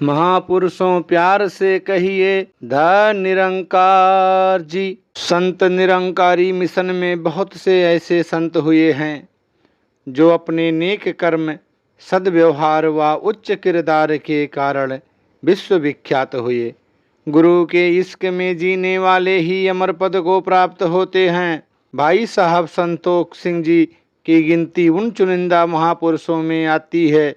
महापुरुषों प्यार से कहिए ध निरंकार जी। संत निरंकारी मिशन में बहुत से ऐसे संत हुए हैं जो अपने नेक कर्म, सद्व्यवहार व उच्च किरदार के कारण विश्व विख्यात हुए। गुरु के इश्क में जीने वाले ही अमर पद को प्राप्त होते हैं। भाई साहब संतोष सिंह जी की गिनती उन चुनिंदा महापुरुषों में आती है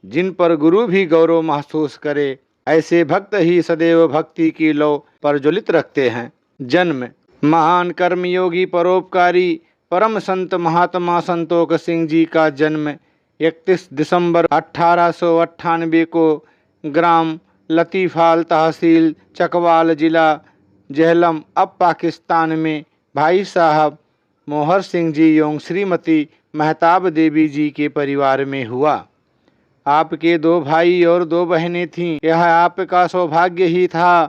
जिन पर गुरु भी गौरव महसूस करे। ऐसे भक्त ही सदैव भक्ति की लौ प्रज्वलित रखते हैं। जन्म: महान कर्मयोगी परोपकारी परम संत महात्मा संतोष सिंह जी का जन्म 31 दिसंबर 1898 को ग्राम लतीफाल, तहसील चकवाल, जिला जेहलम, अब पाकिस्तान में भाई साहब मोहर सिंह जी एवं श्रीमती महताब देवी जी के परिवार में हुआ। आपके 2 भाई और 2 बहनें थीं। यह आपका सौभाग्य ही था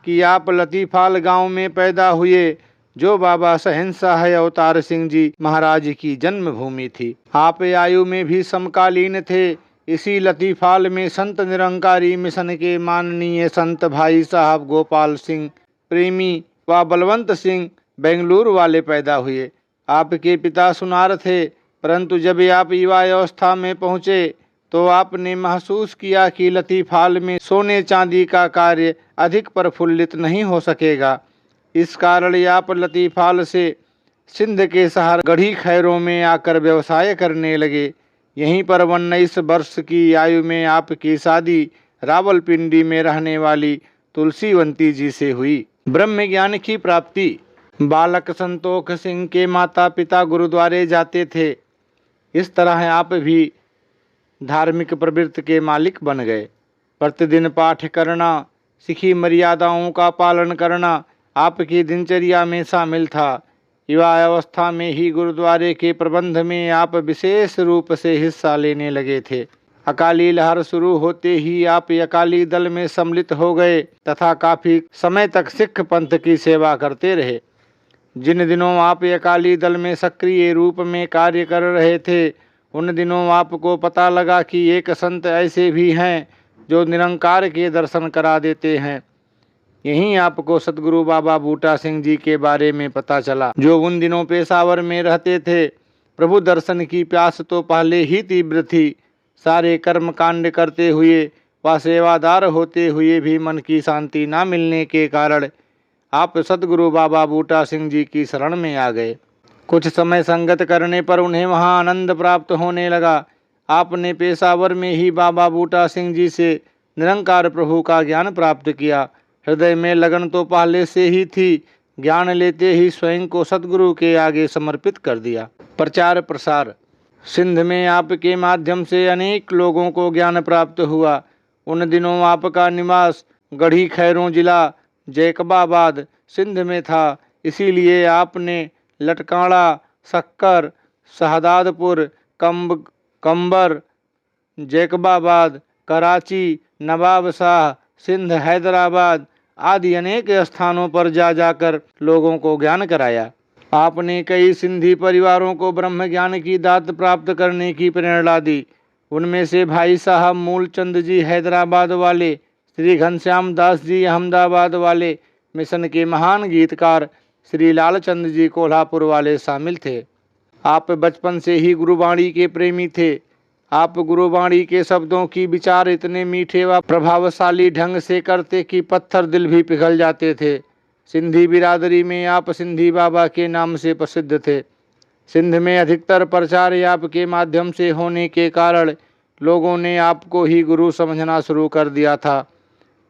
कि आप लतीफाल गांव में पैदा हुए, जो बाबा शहंशाह अवतार सिंह जी महाराज की जन्मभूमि थी। आप आयु में भी समकालीन थे। इसी लतीफाल में संत निरंकारी मिशन के माननीय संत भाई साहब गोपाल सिंह प्रेमी व बलवंत सिंह बेंगलुरु वाले पैदा हुए। आपके पिता सुनार थे, परंतु जब आप युवा अवस्था में पहुँचे तो आपने महसूस किया कि लतीफाल में सोने चांदी का कार्य अधिक प्रफुल्लित नहीं हो सकेगा। इस कारण आप लतीफाल से सिंध के शहर गढ़ी खैरों में आकर व्यवसाय करने लगे। यहीं पर 19 वर्ष की आयु में आपकी शादी रावलपिंडी में रहने वाली तुलसीवंती जी से हुई। ब्रह्म ज्ञान की प्राप्ति: बालक संतोष सिंह के माता पिता गुरुद्वारे जाते थे। इस तरह आप भी धार्मिक प्रवृत्ति के मालिक बन गए। प्रतिदिन पाठ करना, सिखी मर्यादाओं का पालन करना आपकी दिनचर्या में शामिल था। युवा अवस्था में ही गुरुद्वारे के प्रबंध में आप विशेष रूप से हिस्सा लेने लगे थे। अकाली लहर शुरू होते ही आप अकाली दल में सम्मिलित हो गए तथा काफी समय तक सिख पंथ की सेवा करते रहे। जिन दिनों आप अकाली दल में सक्रिय रूप में कार्य कर रहे थे, उन दिनों आपको पता लगा कि एक संत ऐसे भी हैं जो निरंकार के दर्शन करा देते हैं। यहीं आपको सतगुरु बाबा बूटा सिंह जी के बारे में पता चला, जो उन दिनों पेशावर में रहते थे। प्रभु दर्शन की प्यास तो पहले ही तीव्र थी। सारे कर्म कांड करते हुए व सेवादार होते हुए भी मन की शांति न मिलने के कारण आप सतगुरु बाबा बूटा सिंह जी की शरण में आ गए। कुछ समय संगत करने पर उन्हें वहाँ आनंद प्राप्त होने लगा। आपने पेशावर में ही बाबा बूटा सिंह जी से निरंकार प्रभु का ज्ञान प्राप्त किया। हृदय में लगन तो पहले से ही थी। ज्ञान लेते ही स्वयं को सतगुरु के आगे समर्पित कर दिया। प्रचार प्रसार: सिंध में आपके माध्यम से अनेक लोगों को ज्ञान प्राप्त हुआ। उन दिनों आपका निवास गढ़ी खैरों, जिला जैकबाबाद, सिंध में था। इसीलिए आपने लटकाड़ा, सक्कर, शहदादपुर, कंबर, जैकबाबाद, कराची, नवाबशाह, सिंध, हैदराबाद आदि अनेक स्थानों पर जाकर लोगों को ज्ञान कराया। आपने कई सिंधी परिवारों को ब्रह्म ज्ञान की दात प्राप्त करने की प्रेरणा दी। उनमें से भाई साहब मूलचंद जी हैदराबाद वाले, श्री घनश्याम दास जी अहमदाबाद वाले, मिशन के महान गीतकार श्री लालचंद जी कोल्हापुर वाले शामिल थे। आप बचपन से ही गुरुवाणी के प्रेमी थे। आप गुरुवाणी के शब्दों की विचार इतने मीठे व प्रभावशाली ढंग से करते कि पत्थर दिल भी पिघल जाते थे। सिंधी बिरादरी में आप सिंधी बाबा के नाम से प्रसिद्ध थे। सिंध में अधिकतर प्रचार आपके माध्यम से होने के कारण लोगों ने आपको ही गुरु समझना शुरू कर दिया था,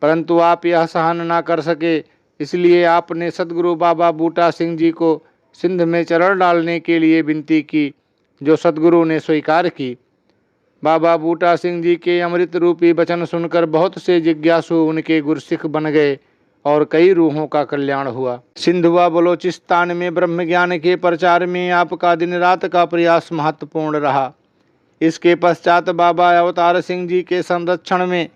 परंतु आप यह सहन न कर सके। इसलिए आपने सतगुरु बाबा बूटा सिंह जी को सिंध में चरण डालने के लिए विनती की, जो सतगुरु ने स्वीकार की। बाबा बूटा सिंह जी के अमृत रूपी वचन सुनकर बहुत से जिज्ञासु उनके गुरसिख बन गए और कई रूहों का कल्याण हुआ। सिंध व बलोचिस्तान में ब्रह्म ज्ञान के प्रचार में आपका दिन रात का प्रयास महत्वपूर्ण रहा। इसके पश्चात बाबा अवतार सिंह जी के संरक्षण में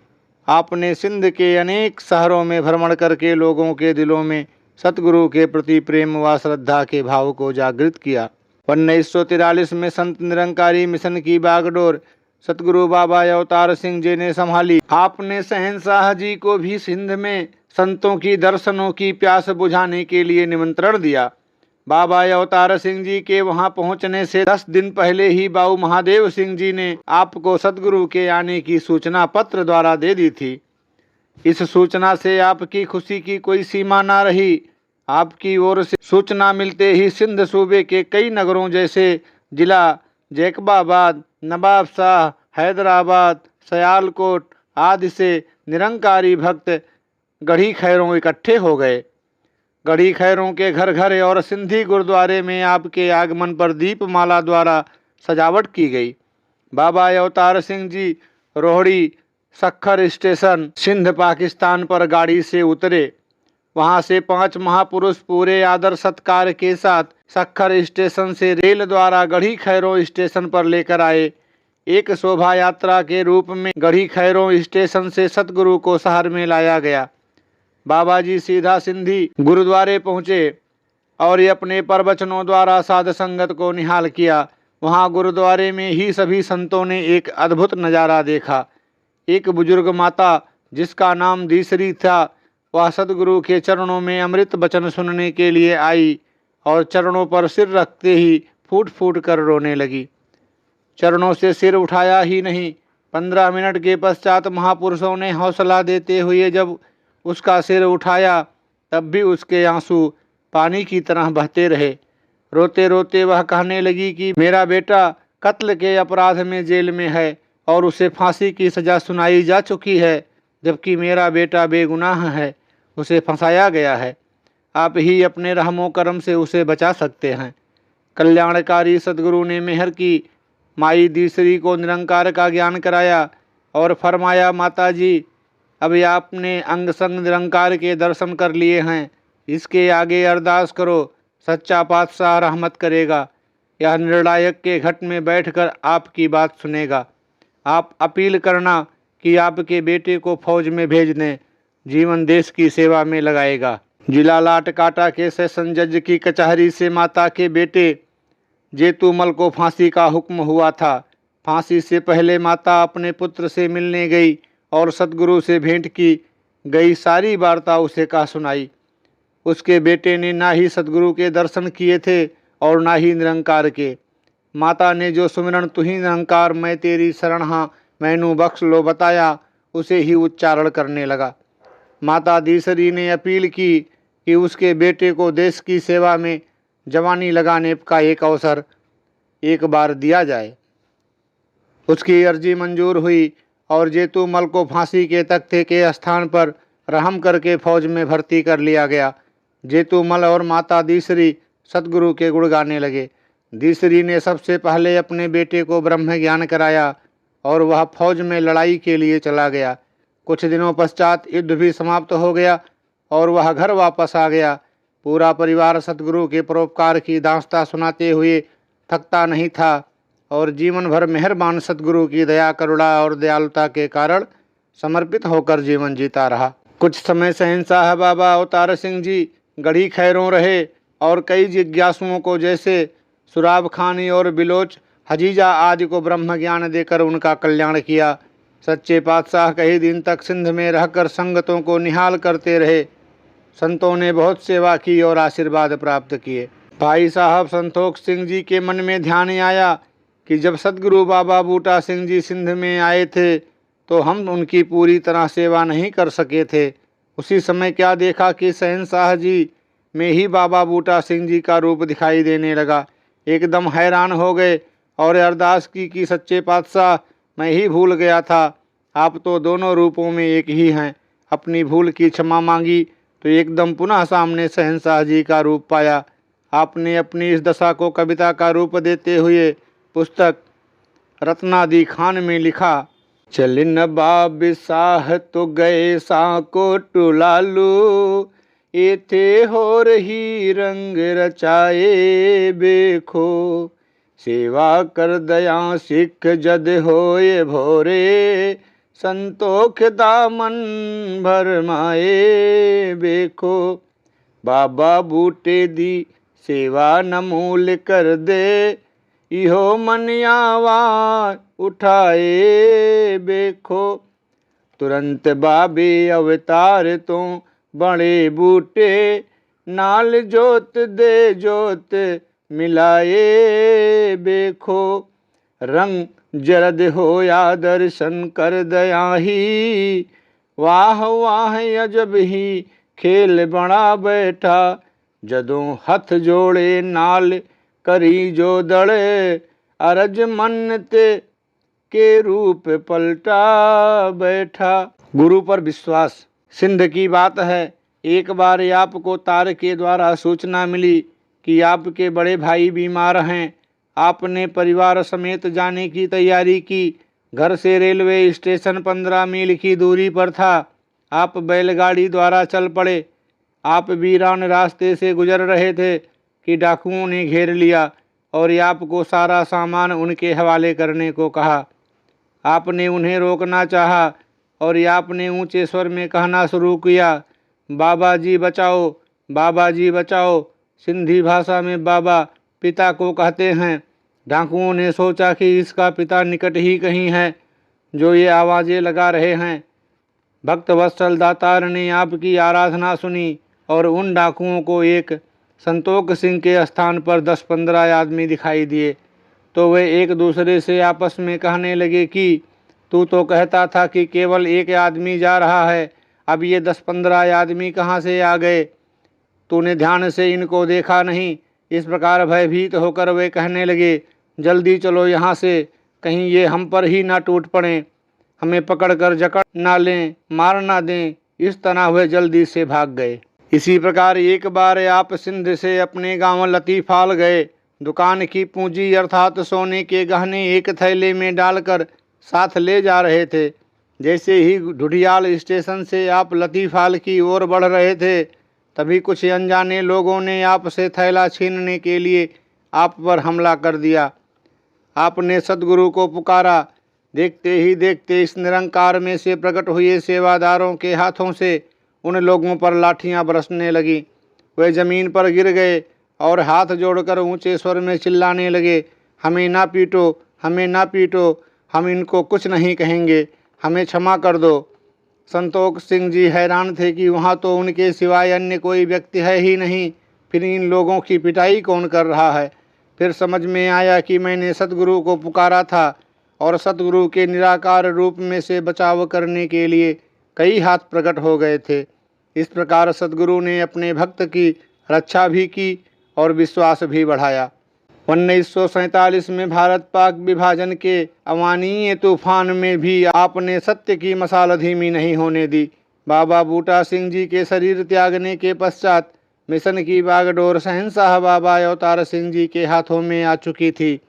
आपने सिंध के अनेक शहरों में भ्रमण करके लोगों के दिलों में सतगुरु के प्रति प्रेम व श्रद्धा के भाव को जागृत किया। 1943 में संत निरंकारी मिशन की बागडोर सतगुरु बाबा अवतार सिंह जी ने संभाली। आपने शहंशाह जी को भी सिंध में संतों की दर्शनों की प्यास बुझाने के लिए निमंत्रण दिया। बाबा अवतार सिंह जी के वहां पहुंचने से 10 दिन पहले ही बाऊ महादेव सिंह जी ने आपको सतगुरु के आने की सूचना पत्र द्वारा दे दी थी। इस सूचना से आपकी खुशी की कोई सीमा न रही। आपकी ओर से सूचना मिलते ही सिंध सूबे के कई नगरों जैसे जिला जैकबाबाद, नवाब शाह, हैदराबाद, सयालकोट आदि से निरंकारी भक्त गढ़ी खैरों इकट्ठे हो गए। गढ़ी खैरों के घर घर और सिंधी गुरुद्वारे में आपके आगमन पर दीपमाला द्वारा सजावट की गई। बाबा अवतार सिंह जी रोहड़ी सक्खर स्टेशन सिंध पाकिस्तान पर गाड़ी से उतरे। वहां से 5 महापुरुष पूरे आदर सत्कार के साथ सक्खर स्टेशन से रेल द्वारा गढ़ी खैरों स्टेशन पर लेकर आए। एक शोभा यात्रा के रूप में गढ़ी खैरों स्टेशन से सतगुरु को शहर में लाया गया। बाबा जी सीधा सिंधी गुरुद्वारे पहुँचे और ये अपने प्रवचनों द्वारा साध संगत को निहाल किया। वहाँ गुरुद्वारे में ही सभी संतों ने एक अद्भुत नज़ारा देखा। एक बुजुर्ग माता जिसका नाम दीसरी था, वह सतगुरु के चरणों में अमृत वचन सुनने के लिए आई और चरणों पर सिर रखते ही फूट फूट कर रोने लगी। चरणों से सिर उठाया ही नहीं, 15 मिनट के पश्चात महापुरुषों ने हौसला देते हुए जब उसका सिर उठाया तब भी उसके आंसू पानी की तरह बहते रहे। रोते रोते वह कहने लगी कि मेरा बेटा कत्ल के अपराध में जेल में है और उसे फांसी की सज़ा सुनाई जा चुकी है, जबकि मेरा बेटा बेगुनाह है, उसे फंसाया गया है। आप ही अपने रहमो करम से उसे बचा सकते हैं। कल्याणकारी सद्गुरु ने मेहर की। माई दीसरी को निरंकार का ज्ञान कराया और फरमाया, माता जी अभी आपने अंग संग निरंकार के दर्शन कर लिए हैं, इसके आगे अरदास करो, सच्चा पातशाह रहमत करेगा। यह निर्णायक के घट में बैठकर आपकी बात सुनेगा। आप अपील करना कि आपके बेटे को फौज में भेज दें, जीवन देश की सेवा में लगाएगा। जिला लाटकाटा के सेशन जज की कचहरी से माता के बेटे जेतूमल को फांसी का हुक्म हुआ था। फांसी से पहले माता अपने पुत्र से मिलने गई और सतगुरु से भेंट की गई सारी वार्ता उसे कह सुनाई। उसके बेटे ने ना ही सतगुरु के दर्शन किए थे और ना ही निरंकार के। माता ने जो सुमिरन तुही निरंकार मैं तेरी शरण हाँ मैनू बख्श लो बताया, उसे ही उच्चारण करने लगा। माता दीसरी ने अपील की कि उसके बेटे को देश की सेवा में जवानी लगाने का एक अवसर एक बार दिया जाए। उसकी अर्जी मंजूर हुई और जेतूमल को फांसी के तख्ते के स्थान पर रहम करके फौज में भर्ती कर लिया गया। जेतूमल और माता दीसरी सतगुरु के गुण गाने लगे। दीसरी ने सबसे पहले अपने बेटे को ब्रह्म ज्ञान कराया और वह फौज में लड़ाई के लिए चला गया। कुछ दिनों पश्चात युद्ध भी समाप्त हो गया और वह घर वापस आ गया। पूरा परिवार सतगुरु के परोपकार की दास्तां सुनाते हुए थकता नहीं था और जीवन भर मेहरबान सतगुरु की दया करुणा और दयालुता के कारण समर्पित होकर जीवन जीता रहा। कुछ समय शहंशाह बाबा अवतार सिंह जी गढ़ी खैरों रहे और कई जिज्ञासुओं को जैसे सुराब खानी और बिलोच हजीजा आदि को ब्रह्म ज्ञान देकर उनका कल्याण किया। सच्चे पातशाह कई दिन तक सिंध में रहकर संगतों को निहाल करते रहे। संतों ने बहुत सेवा की और आशीर्वाद प्राप्त किए। भाई साहब संतोख सिंह जी के मन में ध्यान आया कि जब सतगुरु बाबा बूटा सिंह जी सिंध में आए थे तो हम उनकी पूरी तरह सेवा नहीं कर सके थे। उसी समय क्या देखा कि शहंशाह जी में ही बाबा बूटा सिंह जी का रूप दिखाई देने लगा। एकदम हैरान हो गए और अरदास की कि सच्चे पातशाह मैं ही भूल गया था, आप तो दोनों रूपों में एक ही हैं। अपनी भूल की क्षमा मांगी तो एकदम पुनः सामने शहंशाह जी का रूप पाया। आपने अपनी इस दशा को कविता का रूप देते हुए पुस्तक रत्नादि खान में लिखा, चलिन बाब साह तो गए साको टुलालू, एथे हो रही रंग रचाए बेखो, सेवा कर दया सिख जद होए भोरे, संतोख दामन भरमाए बेखो। बाबा बूटे दी सेवा न मूल कर दे, इहो मन आवा उठाए बेखो। तुरंत बाबे अवतार तो बड़े बूटे, नाल जोत दे जोत मिलाए बेखो। रंग जरद होया दर्शन कर दयाही, वाह वाह अजब ही खेल बना बैठा। जदों हथ जोड़े नाल करी जो दड़े, अरज मन्नते के रूप पलटा बैठा। गुरु पर विश्वास। सिंध की बात है, एक बार आपको तार के द्वारा सूचना मिली कि आपके बड़े भाई बीमार हैं। आपने परिवार समेत जाने की तैयारी की। घर से रेलवे स्टेशन 15 मील की दूरी पर था। आप बैलगाड़ी द्वारा चल पड़े। आप वीरान रास्ते से गुजर रहे थे कि डाकुओं ने घेर लिया और आपको सारा सामान उनके हवाले करने को कहा। आपने उन्हें रोकना चाहा और आपने ऊंचे स्वर में कहना शुरू किया, बाबा जी बचाओ, बाबा जी बचाओ। सिंधी भाषा में बाबा पिता को कहते हैं। डाकुओं ने सोचा कि इसका पिता निकट ही कहीं है जो ये आवाज़ें लगा रहे हैं। भक्त वत्सल दातार ने आपकी आराधना सुनी और उन डाकुओं को एक संतोख सिंह के स्थान पर 10-15 आदमी दिखाई दिए। तो वे एक दूसरे से आपस में कहने लगे कि तू तो कहता था कि केवल एक आदमी जा रहा है, अब ये 10-15 आदमी कहाँ से आ गए? तूने ध्यान से इनको देखा नहीं? इस प्रकार भयभीत होकर वे कहने लगे, जल्दी चलो यहाँ से, कहीं ये हम पर ही ना टूट पड़ें, हमें पकड़कर जकड़ ना लें, मार ना दें। इस तरह वे जल्दी से भाग गए। इसी प्रकार एक बार आप सिंध से अपने गांव लतीफाल गए। दुकान की पूंजी अर्थात सोने के गहने एक थैले में डालकर साथ ले जा रहे थे। जैसे ही ढुढियाल स्टेशन से आप लतीफाल की ओर बढ़ रहे थे, तभी कुछ अनजाने लोगों ने आपसे थैला छीनने के लिए आप पर हमला कर दिया। आपने सद्गुरु को पुकारा। देखते ही देखते इस निरंकार में से प्रकट हुए सेवादारों के हाथों से उन लोगों पर लाठियां बरसने लगी। वे जमीन पर गिर गए और हाथ जोड़कर ऊंचे स्वर में चिल्लाने लगे, हमें ना पीटो, हमें ना पीटो, हम इनको कुछ नहीं कहेंगे, हमें क्षमा कर दो। संतोख सिंह जी हैरान थे कि वहाँ तो उनके सिवाय अन्य कोई व्यक्ति है ही नहीं, फिर इन लोगों की पिटाई कौन कर रहा है। फिर समझ में आया कि मैंने सद्गुरु को पुकारा था और सद्गुरु के निराकार रूप में से बचाव करने के लिए कई हाथ प्रकट हो गए थे। इस प्रकार सद्गुरु ने अपने भक्त की रक्षा भी की और विश्वास भी बढ़ाया। 1947 में भारत पाक विभाजन के अवानीय तूफान में भी आपने सत्य की मसाल धीमी नहीं होने दी। बाबा बूटा सिंह जी के शरीर त्यागने के पश्चात मिशन की बागडोर शहंशाह बाबा अवतार सिंह जी के हाथों में आ चुकी थी।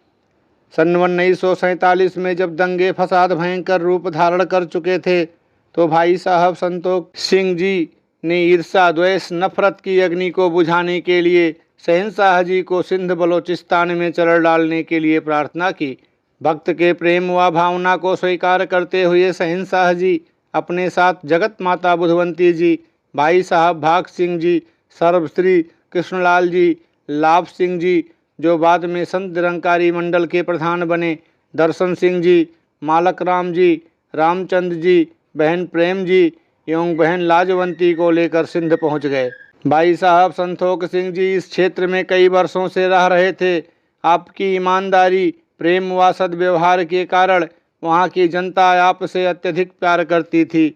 सन 1947 में जब दंगे फसाद भयंकर रूप धारण कर चुके थे, तो भाई साहब संतोख सिंह जी ने ईर्षा द्वेष नफरत की अग्नि को बुझाने के लिए शहंशाह जी को सिंध बलोचिस्तान में चरण डालने के लिए प्रार्थना की। भक्त के प्रेम व भावना को स्वीकार करते हुए शहंशाह जी अपने साथ जगत माता बुधवंती जी, भाई साहब भाग सिंह जी, सर्वश्री कृष्णलाल जी, लाभ सिंह जी जो बाद में संत निरंकारी मंडल के प्रधान बने, दर्शन सिंह जी, मालक राम जी, रामचंद्र जी, बहन प्रेम जी एवं बहन लाजवंती को लेकर सिंध पहुंच गए। भाई साहब संतोख सिंह जी इस क्षेत्र में कई वर्षों से रह रहे थे। आपकी ईमानदारी, प्रेम व सद्व्यवहार के कारण वहाँ की जनता आपसे अत्यधिक प्यार करती थी।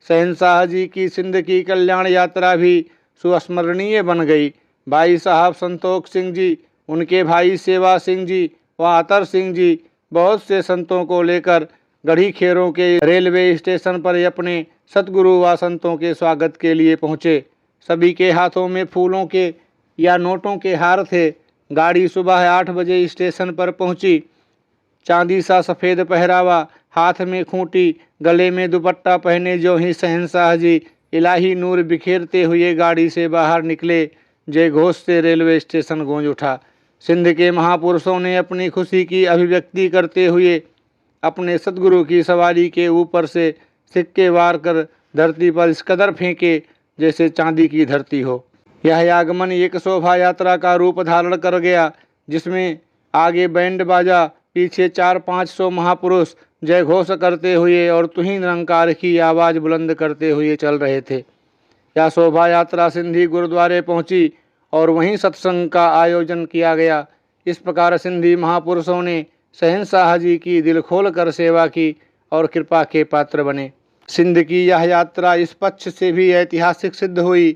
शहंशाह जी की सिंध की कल्याण यात्रा भी सुस्मरणीय बन गई। भाई साहब संतोख सिंह जी, उनके भाई सेवा सिंह जी व अतर सिंह जी बहुत से संतों को लेकर गढ़ी खेरों के रेलवे स्टेशन पर अपने सतगुरु व संतों के स्वागत के लिए पहुँचे। सभी के हाथों में फूलों के या नोटों के हार थे। गाड़ी सुबह 8 बजे स्टेशन पर पहुंची। चांदी सा सफ़ेद पहरावा, हाथ में खूंटी, गले में दुपट्टा पहने जो ही शहंशाह जी इलाही नूर बिखेरते हुए गाड़ी से बाहर निकले, जय घोष से रेलवे स्टेशन गूंज उठा। सिंध के महापुरुषों ने अपनी खुशी की अभिव्यक्ति करते हुए अपने सतगुरु की सवारी के ऊपर से सिक्के वार कर धरती पर इस कदर फेंके जैसे चांदी की धरती हो। यह आगमन एक शोभा यात्रा का रूप धारण कर गया, जिसमें आगे बैंड बाजा, पीछे 400-500 महापुरुष जय घोष करते हुए और तुहिं निरंकार की आवाज़ बुलंद करते हुए चल रहे थे। यह शोभा यात्रा सिंधी गुरुद्वारे पहुंची और वहीं सत्संग का आयोजन किया गया। इस प्रकार सिंधी महापुरुषों ने शहंशाह जी की दिल खोल कर सेवा की और कृपा के पात्र बने। सिंध की यह यात्रा इस पक्ष से भी ऐतिहासिक सिद्ध हुई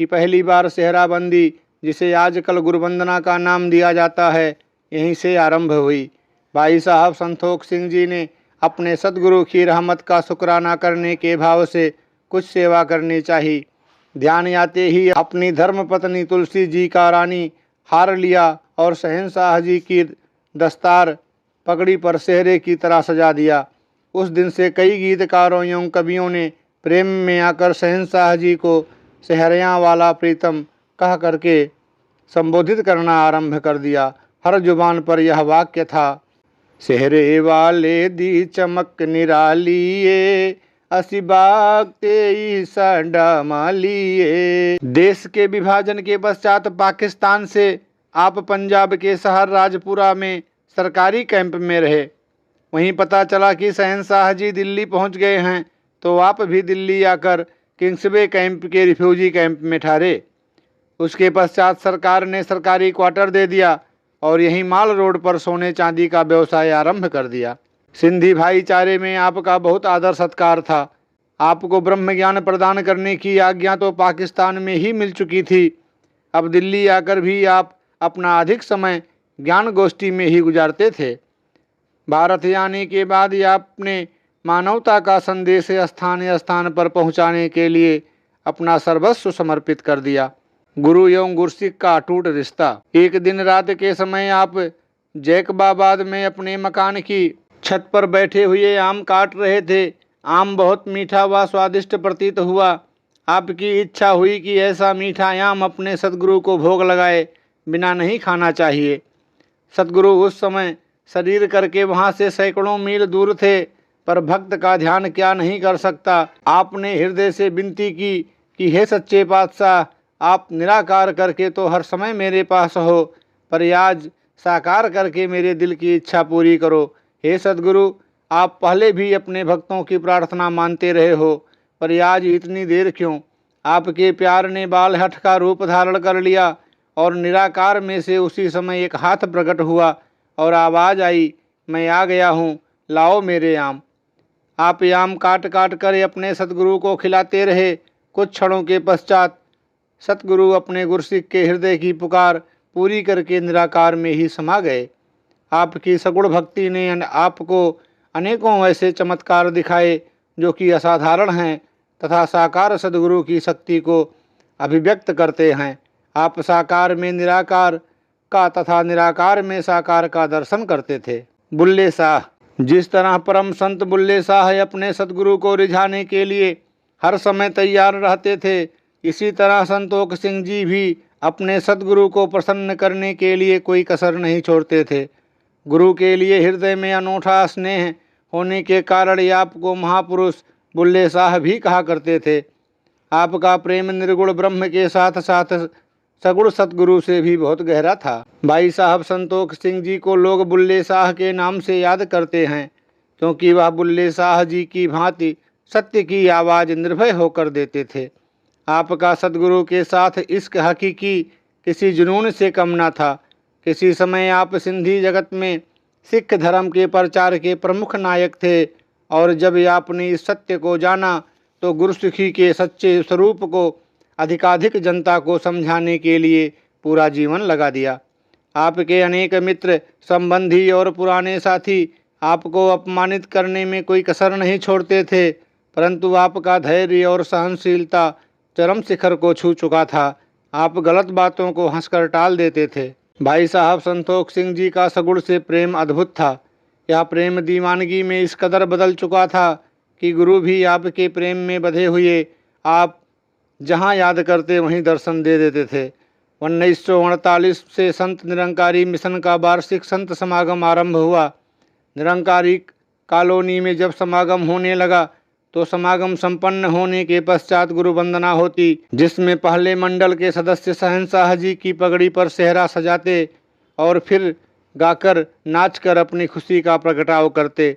कि पहली बार सेहराबंदी, जिसे आजकल गुरुवंदना का नाम दिया जाता है, यहीं से आरंभ हुई। भाई साहब संतोख सिंह जी ने अपने सद्गुरु की रहमत का शुक्राना करने के भाव से कुछ सेवा करनी चाहिए। ध्यान आते ही अपनी धर्मपत्नी तुलसी जी का रानी हार लिया और शहंशाह जी की दस्तार पगड़ी पर सेहरे की तरह सजा दिया। उस दिन से कई गीतकारों एवं कवियों ने प्रेम में आकर शहंशाह जी को सेहरियाँ वाला प्रीतम कह करके संबोधित करना आरंभ कर दिया। हर जुबान पर यह वाक्य था, सेहरे वाले दी चमक निरालिए, असी बागते साडा मालिए। देश के विभाजन के पश्चात पाकिस्तान से आप पंजाब के शहर राजपुरा में सरकारी कैंप में रहे। वहीं पता चला कि शहंशाह जी दिल्ली पहुंच गए हैं, तो आप भी दिल्ली आकर किंग्सवे कैंप के रिफ्यूजी कैंप में ठहरे। उसके पश्चात सरकार ने सरकारी क्वार्टर दे दिया और यहीं माल रोड पर सोने चांदी का व्यवसाय आरंभ कर दिया। सिंधी भाईचारे में आपका बहुत आदर सत्कार था। आपको ब्रह्म ज्ञान प्रदान करने की आज्ञा तो पाकिस्तान में ही मिल चुकी थी। अब दिल्ली आकर भी आप अपना अधिक समय ज्ञान गोष्ठी में ही गुजारते थे। भारत आने के बाद आपने मानवता का संदेश स्थान स्थान पर पहुंचाने के लिए अपना सर्वस्व समर्पित कर दिया। गुरु एवं गुरसिक का अटूट रिश्ता। एक दिन रात के समय आप जैकबाबाद में अपने मकान की छत पर बैठे हुए आम काट रहे थे। आम बहुत मीठा व स्वादिष्ट प्रतीत हुआ। आपकी इच्छा हुई कि ऐसा मीठा आम अपने सद्गुरु को भोग लगाए बिना नहीं खाना चाहिए। सद्गुरु उस समय शरीर करके वहाँ से सैकड़ों मील दूर थे, पर भक्त का ध्यान क्या नहीं कर सकता। आपने हृदय से विनती की कि हे सच्चे पातशाह, आप निराकार करके तो हर समय मेरे पास हो, पर आज साकार करके मेरे दिल की इच्छा पूरी करो। हे सद्गुरु, आप पहले भी अपने भक्तों की प्रार्थना मानते रहे हो, पर आज इतनी देर क्यों? आपके प्यार ने बाल हठ का रूप धारण कर लिया और निराकार में से उसी समय एक हाथ प्रकट हुआ और आवाज़ आई, मैं आ गया हूँ, लाओ मेरे आम। आप आम काट काट कर अपने सतगुरु को खिलाते रहे। कुछ क्षणों के पश्चात सतगुरु अपने गुरसिक के हृदय की पुकार पूरी करके निराकार में ही समा गए। आपकी सगुण भक्ति ने आपको अनेकों ऐसे चमत्कार दिखाए जो कि असाधारण हैं तथा साकार सद्गुरु की शक्ति को अभिव्यक्त करते हैं। आप साकार में निराकार का तथा निराकार में साकार का दर्शन करते थे। बुल्ले शाह। जिस तरह परम संत बुल्ले शाह अपने सद्गुरु को रिझाने के लिए हर समय तैयार रहते थे, इसी तरह संतोख सिंह जी भी अपने सद्गुरु को प्रसन्न करने के लिए कोई कसर नहीं छोड़ते थे। गुरु के लिए हृदय में अनूठा स्नेह होने के कारण आपको महापुरुष बुल्ले शाह भी कहा करते थे। आपका प्रेम निर्गुण ब्रह्म के साथ साथ सगुण सतगुरु से भी बहुत गहरा था। भाई साहब संतोख सिंह जी को लोग बुल्ले शाह के नाम से याद करते हैं, क्योंकि वह बुल्ले शाह जी की भांति सत्य की आवाज़ निर्भय होकर देते थे। आपका सद्गुरु के साथ इश्क हकीकी किसी जुनून से कम न था। किसी समय आप सिंधी जगत में सिख धर्म के प्रचार के प्रमुख नायक थे, और जब आपने इस सत्य को जाना तो गुरुसिखी के सच्चे स्वरूप को अधिकाधिक जनता को समझाने के लिए पूरा जीवन लगा दिया। आपके अनेक मित्र, संबंधी और पुराने साथी आपको अपमानित करने में कोई कसर नहीं छोड़ते थे, परंतु आपका धैर्य और सहनशीलता चरम शिखर को छू चुका था। आप गलत बातों को हंसकर टाल देते थे। भाई साहब संतोख सिंह जी का सगुण से प्रेम अद्भुत था। यह प्रेम दीवानगी में इस कदर बदल चुका था कि गुरु भी आपके प्रेम में बंधे हुए आप जहाँ याद करते वहीं दर्शन दे देते थे। 1948 से संत निरंकारी मिशन का वार्षिक संत समागम आरंभ हुआ। निरंकारी कॉलोनी में जब समागम होने लगा तो समागम संपन्न होने के पश्चात गुरु वंदना होती, जिसमें पहले मंडल के सदस्य शहंशाह जी की पगड़ी पर सेहरा सजाते और फिर गाकर नाचकर अपनी खुशी का प्रगटाव करते।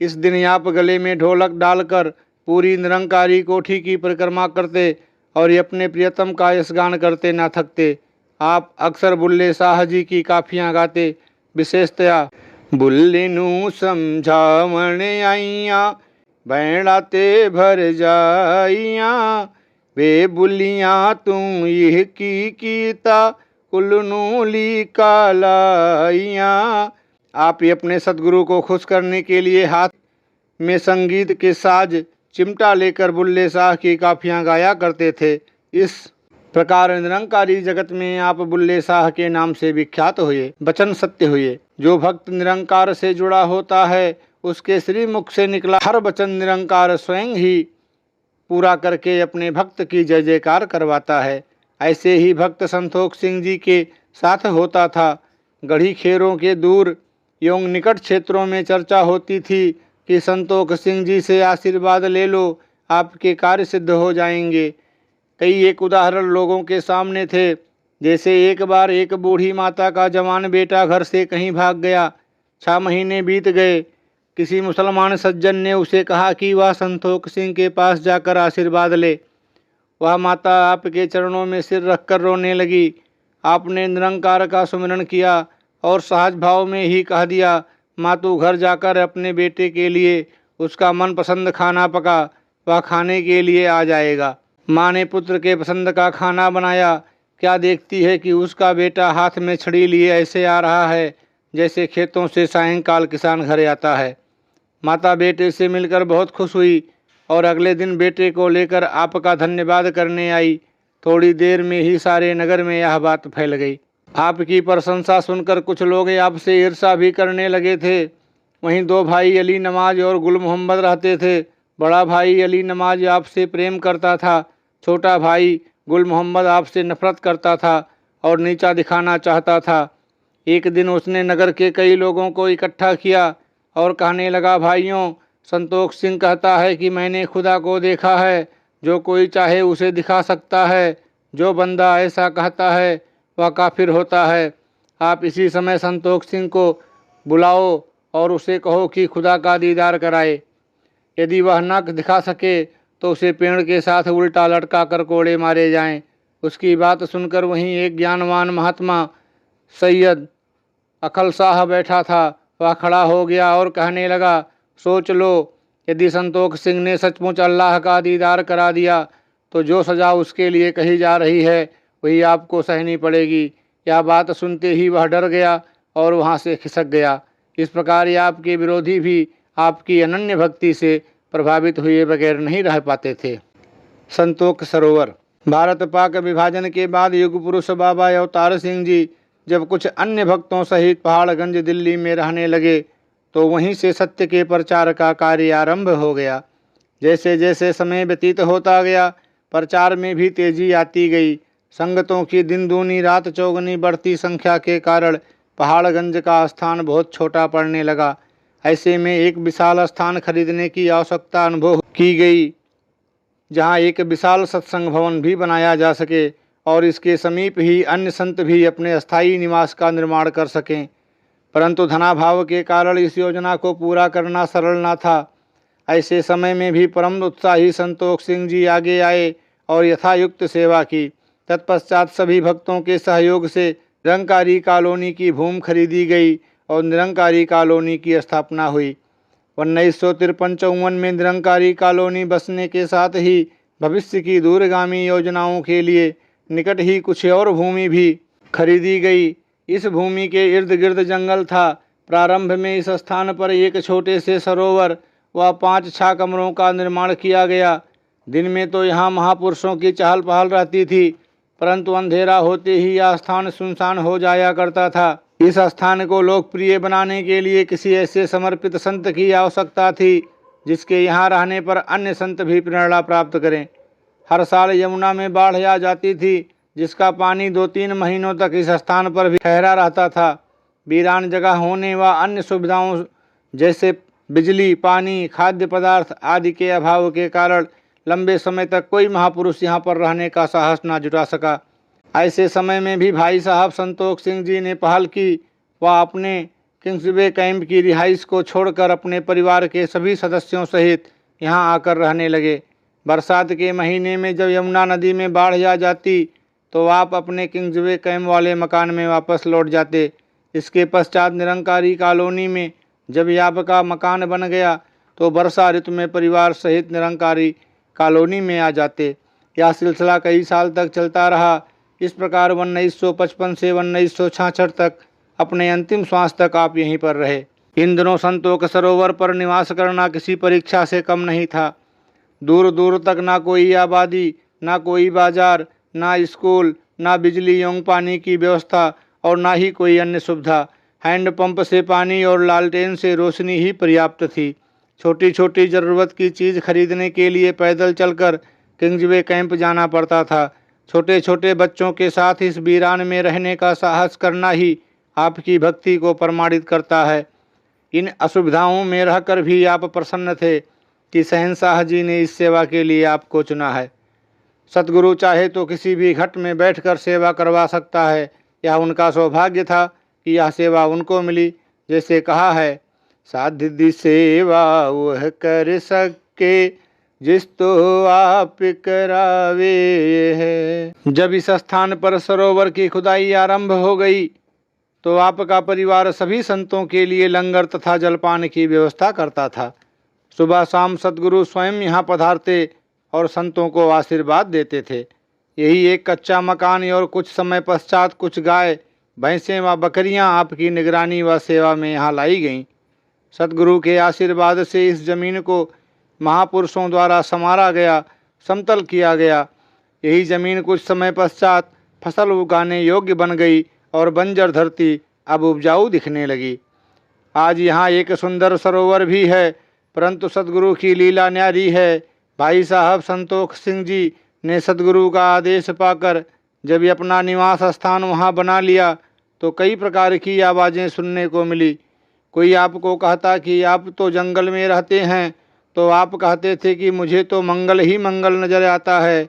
इस दिन आप गले में ढोलक डालकर पूरी निरंकारी कोठी की परिक्रमा करते और ये अपने प्रियतम का यशगान करते ना थकते। आप अक्सर बुल्ले शाह जी की काफियाँ गाते, विशेषतया बुल्ले नू समझावण आइयाँ भैड़ा ते भर जाइयाँ वे बुलियाँ तुम यह की कीता कुलनू ली कालाइयाँ। आप ये अपने सदगुरु को खुश करने के लिए हाथ में संगीत के साज चिमटा लेकर बुल्ले शाह की काफियाँ गाया करते थे। इस प्रकार निरंकारी जगत में आप बुल्ले शाह के नाम से विख्यात हुए। वचन सत्य हुए। जो भक्त निरंकार से जुड़ा होता है उसके श्रीमुख से निकला हर वचन निरंकार स्वयं ही पूरा करके अपने भक्त की जय जयकार करवाता है। ऐसे ही भक्त संतोख सिंह जी के साथ होता था। गढ़ी खेरों के दूर एवं निकट क्षेत्रों में चर्चा होती थी कि संतोख सिंह जी से आशीर्वाद ले लो, आपके कार्य सिद्ध हो जाएंगे। कई एक उदाहरण लोगों के सामने थे। जैसे एक बार एक बूढ़ी माता का जवान बेटा घर से कहीं भाग गया। 6 महीने बीत गए। किसी मुसलमान सज्जन ने उसे कहा कि वह संतोख सिंह के पास जाकर आशीर्वाद ले। वह माता आपके चरणों में सिर रखकर रोने लगी। आपने निरंकार का सुमिरन किया और सहज भाव में ही कह दिया, माँ तू घर जाकर अपने बेटे के लिए उसका मनपसंद खाना पका, वह खाने के लिए आ जाएगा। माँ ने पुत्र के पसंद का खाना बनाया। क्या देखती है कि उसका बेटा हाथ में छड़ी लिए ऐसे आ रहा है जैसे खेतों से सायंकाल किसान घर आता है। माता बेटे से मिलकर बहुत खुश हुई और अगले दिन बेटे को लेकर आपका धन्यवाद करने आई। थोड़ी देर में ही सारे नगर में यह बात फैल गई। आपकी प्रशंसा सुनकर कुछ लोग आपसे ईर्ष्या भी करने लगे थे। वहीं 2 भाई अली नमाज और गुल मोहम्मद रहते थे। बड़ा भाई अली नमाज आपसे प्रेम करता था, छोटा भाई गुल मोहम्मद आपसे नफरत करता था और नीचा दिखाना चाहता था। एक दिन उसने नगर के कई लोगों को इकट्ठा किया और कहने लगा, भाइयों, संतोख सिंह कहता है कि मैंने खुदा को देखा है, जो कोई चाहे उसे दिखा सकता है। जो बंदा ऐसा कहता है वह काफिर होता है। आप इसी समय संतोख सिंह को बुलाओ और उसे कहो कि खुदा का दीदार कराए। यदि वह न दिखा सके तो उसे पेड़ के साथ उल्टा लटका कर कोड़े मारे जाएं। उसकी बात सुनकर वहीं एक ज्ञानवान महात्मा सैयद अकल शाह बैठा था। वह खड़ा हो गया और कहने लगा, सोच लो, यदि संतोख सिंह ने सचमुच अल्लाह का दीदार करा दिया तो जो सज़ा उसके लिए कही जा रही है वही आपको सहनी पड़ेगी। यह बात सुनते ही वह डर गया और वहाँ से खिसक गया। इस प्रकार ये आपके विरोधी भी आपकी अनन्य भक्ति से प्रभावित हुए बगैर नहीं रह पाते थे। संतोख सरोवर। भारत पाक विभाजन के बाद युग पुरुष बाबा अवतार सिंह जी जब कुछ अन्य भक्तों सहित पहाड़गंज दिल्ली में रहने लगे तो वहीं से सत्य के प्रचार का कार्य आरंभ हो गया। जैसे जैसे समय व्यतीत होता गया प्रचार में भी तेजी आती गई। संगतों की दिन दूनी रात चौगुनी बढ़ती संख्या के कारण पहाड़गंज का स्थान बहुत छोटा पड़ने लगा। ऐसे में एक विशाल स्थान खरीदने की आवश्यकता अनुभव की गई, जहां एक विशाल सत्संग भवन भी बनाया जा सके और इसके समीप ही अन्य संत भी अपने अस्थायी निवास का निर्माण कर सकें। परंतु धनाभाव के कारण इस योजना को पूरा करना सरल न था। ऐसे समय में भी परम उत्साही संतोख सिंह जी आगे आए और यथायुक्त सेवा की। तत्पश्चात सभी भक्तों के सहयोग से निरंकारी कॉलोनी की भूमि खरीदी गई और निरंकारी कॉलोनी की स्थापना हुई। 1953-54 में निरंकारी कॉलोनी बसने के साथ ही भविष्य की दूरगामी योजनाओं के लिए निकट ही कुछ और भूमि भी खरीदी गई। इस भूमि के इर्द गिर्द जंगल था। प्रारंभ में इस स्थान पर एक छोटे से सरोवर व 5-6 कमरों का निर्माण किया गया। दिन में तो यहाँ महापुरुषों की चहल पहल रहती थी, परंतु अंधेरा होते ही यह स्थान सुनसान हो जाया करता था। इस स्थान को लोकप्रिय बनाने के लिए किसी ऐसे समर्पित संत की आवश्यकता थी जिसके यहाँ रहने पर अन्य संत भी प्रेरणा प्राप्त करें। हर साल यमुना में बाढ़ आ जाती थी, जिसका पानी 2-3 महीनों तक इस स्थान पर भी ठहरा रहता था। वीरान जगह होने व अन्य सुविधाओं जैसे बिजली, पानी, खाद्य पदार्थ आदि के अभाव के कारण लंबे समय तक कोई महापुरुष यहाँ पर रहने का साहस न जुटा सका। ऐसे समय में भी भाई साहब संतोख सिंह जी ने पहल की वह अपने किंग्सवे कैंप की रिहाइश को छोड़कर अपने परिवार के सभी सदस्यों सहित यहाँ आकर रहने लगे। बरसात के महीने में जब यमुना नदी में बाढ़ आ जाती तो आप अपने किंग्सवे कैंप वाले मकान में वापस लौट जाते। इसके पश्चात निरंकारी कॉलोनी में जब आपका मकान बन गया तो वर्षा ऋतु में परिवार सहित निरंकारी कॉलोनी में आ जाते। यह सिलसिला कई साल तक चलता रहा। इस प्रकार 1955 से 1966 तक अपने अंतिम श्वास तक आप यहीं पर रहे। इन दिनों संतोख सरोवर पर निवास करना किसी परीक्षा से कम नहीं था। दूर दूर तक ना कोई आबादी, ना कोई बाजार, ना स्कूल, ना बिजली एवं पानी की व्यवस्था और ना ही कोई अन्य सुविधा। हैंडपंप से पानी और लालटेन से रोशनी ही पर्याप्त थी। छोटी छोटी ज़रूरत की चीज़ खरीदने के लिए पैदल चलकर किंग्सवे कैंप जाना पड़ता था। छोटे छोटे बच्चों के साथ इस वीरान में रहने का साहस करना ही आपकी भक्ति को प्रमाणित करता है। इन असुविधाओं में रहकर भी आप प्रसन्न थे कि शहंशाह जी ने इस सेवा के लिए आपको चुना है। सतगुरु चाहे तो किसी भी घट में बैठकर सेवा करवा सकता है। यह उनका सौभाग्य था कि यह सेवा उनको मिली। जैसे कहा है, साध्य सेवा वह कर सके जिस तो आप करावे है। जब इस स्थान पर सरोवर की खुदाई आरंभ हो गई तो आपका परिवार सभी संतों के लिए लंगर तथा जलपान की व्यवस्था करता था। सुबह शाम सतगुरु स्वयं यहाँ पधारते और संतों को आशीर्वाद देते थे। यही एक कच्चा मकान और कुछ समय पश्चात कुछ गाय, भैंसें व बकरियां आपकी निगरानी व सेवा में यहाँ लाई गईं। सतगुरु के आशीर्वाद से इस जमीन को महापुरुषों द्वारा संवारा गया, समतल किया गया। यही जमीन कुछ समय पश्चात फसल उगाने योग्य बन गई और बंजर धरती अब उपजाऊ दिखने लगी। आज यहाँ एक सुंदर सरोवर भी है, परंतु सतगुरु की लीला न्यारी है। भाई साहब संतोख सिंह जी ने सतगुरु का आदेश पाकर जब अपना निवास स्थान वहाँ बना लिया तो कई प्रकार की आवाज़ें सुनने को मिली। कोई आपको कहता कि आप तो जंगल में रहते हैं, तो आप कहते थे कि मुझे तो मंगल ही मंगल नज़र आता है।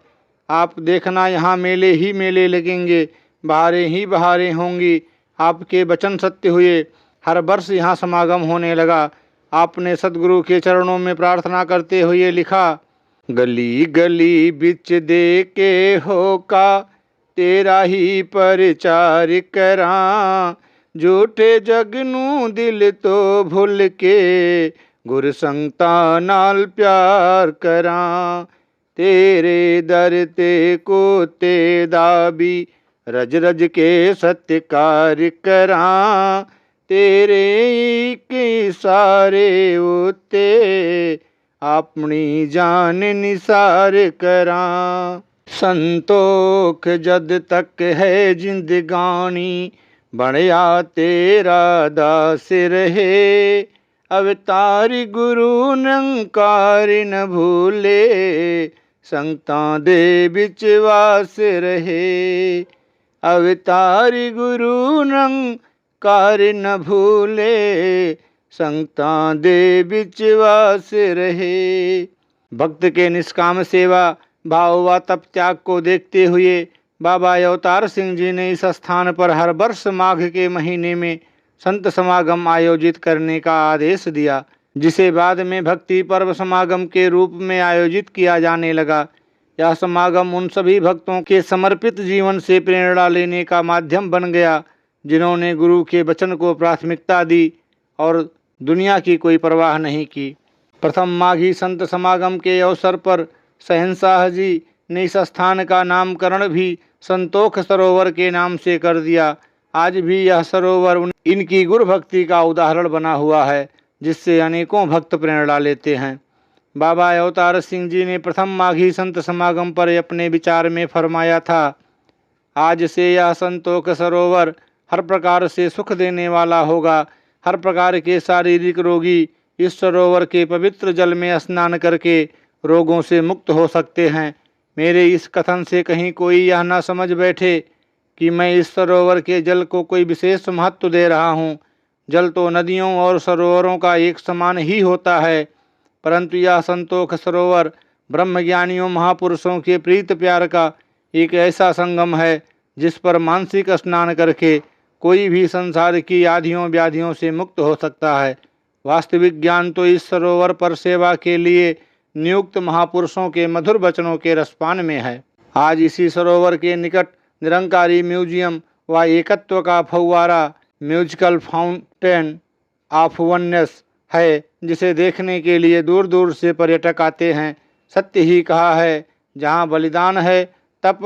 आप देखना यहाँ मेले ही मेले लगेंगे, बहारें ही बहारें होंगी। आपके वचन सत्य हुए। हर वर्ष यहाँ समागम होने लगा। आपने सतगुरु के चरणों में प्रार्थना करते हुए लिखा, गली गली बिच दे के होका तेरा ही प्रचार करा, झूठे जगनू दिल तो भूल के गुर संगता नाल प्यार करा, तेरे दर ते को ते दाबी रज रज के सत्कार करा, तेरे के सारे उते अपनी जान निसार करा। संतोख जद तक है जिंदगानी बढ़िया तेरा दास रहे, अवतारी गुरु निरंकार न भूले, संगतां दे बिच वास रहे, अवतारी गुरु निरंकार न भूले, संगतां दे बिच वास रहे। भक्त के निष्काम सेवा भाव व तप त्याग को देखते हुए बाबा अवतार सिंह जी ने इस स्थान पर हर वर्ष माघ के महीने में संत समागम आयोजित करने का आदेश दिया, जिसे बाद में भक्ति पर्व समागम के रूप में आयोजित किया जाने लगा। यह समागम उन सभी भक्तों के समर्पित जीवन से प्रेरणा लेने का माध्यम बन गया जिन्होंने गुरु के वचन को प्राथमिकता दी और दुनिया की कोई परवाह नहीं की। प्रथम माघी संत समागम के अवसर पर शहंशाह जी ने इस स्थान का नामकरण भी संतोख सरोवर के नाम से कर दिया। आज भी यह सरोवर इनकी गुरु भक्ति का उदाहरण बना हुआ है, जिससे अनेकों भक्त प्रेरणा लेते हैं। बाबा अवतार सिंह जी ने प्रथम माघी संत समागम पर अपने विचार में फरमाया था, आज से यह संतोख सरोवर हर प्रकार से सुख देने वाला होगा। हर प्रकार के शारीरिक रोगी इस सरोवर के पवित्र जल में स्नान करके रोगों से मुक्त हो सकते हैं। मेरे इस कथन से कहीं कोई यह न समझ बैठे कि मैं इस सरोवर के जल को कोई विशेष महत्व दे रहा हूँ। जल तो नदियों और सरोवरों का एक समान ही होता है, परंतु यह संतोख सरोवर ब्रह्मज्ञानियों महापुरुषों के प्रीत प्यार का एक ऐसा संगम है जिस पर मानसिक स्नान करके कोई भी संसार की आधियों व्याधियों से मुक्त हो सकता है। वास्तविक ज्ञान तो इस सरोवर पर सेवा के लिए नियुक्त महापुरुषों के मधुर वचनों के रसपान में है। आज इसी सरोवर के निकट निरंकारी म्यूजियम व एकत्व का फव्वारा म्यूजिकल फाउंटेन ऑफ वननेस है, जिसे देखने के लिए दूर दूर से पर्यटक आते हैं। सत्य ही कहा है, जहाँ बलिदान है तप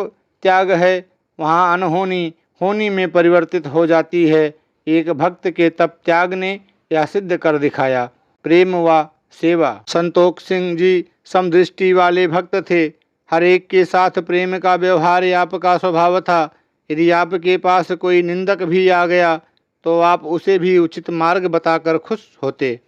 त्याग है, वहाँ अनहोनी होनी में परिवर्तित हो जाती है। एक भक्त के तप त्याग ने यह सिद्ध कर दिखाया। प्रेम व सेवा। संतोष सिंह जी समदृष्टि वाले भक्त थे। हर एक के साथ प्रेम का व्यवहार आपका स्वभाव था। यदि आपके पास कोई निंदक भी आ गया तो आप उसे भी उचित मार्ग बताकर खुश होते।